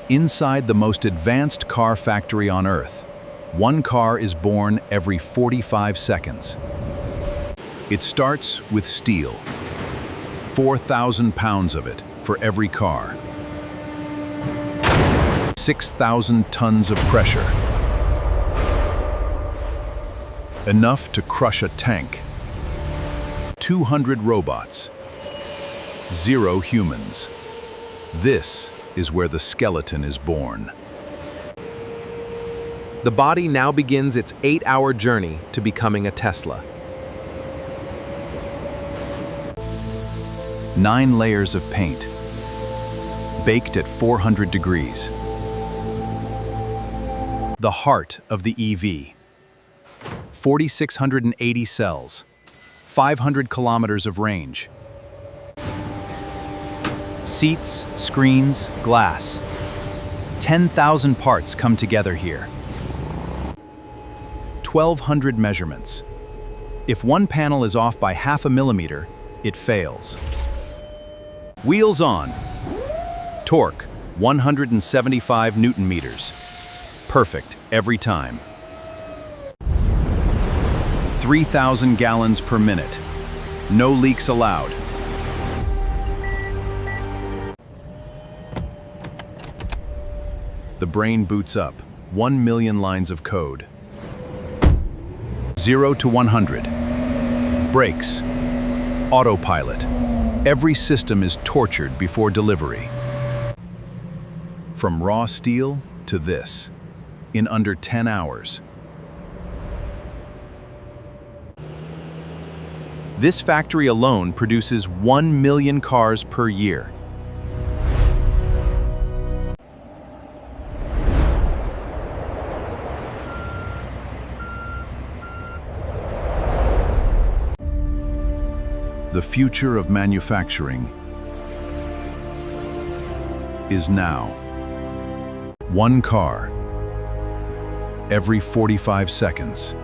Inside the most advanced car factory on Earth, one car is born every 45 seconds. It starts with steel. 4,000 pounds of it for every car. 6,000 tons of pressure. Enough to crush a tank. 200 robots. 0 humans. This is where the skeleton is born. The body now begins its 8-hour journey to becoming a Tesla. 9 layers of paint, baked at 400 degrees. The heart of the EV. 4,680 cells, 500 kilometers of range. Seats, screens, glass. 10,000 parts come together here. 1,200 measurements. If one panel is off by half a millimeter, it fails. Wheels on. Torque, 175 Newton meters. Perfect every time. 3,000 gallons per minute. No leaks allowed. The brain boots up. 1 million lines of code. 0 to 100. Brakes. Autopilot. Every system is tortured before delivery. From raw steel to this, in under 10 hours. This factory alone produces 1 million cars per year. The future of manufacturing is now. One car every 45 seconds.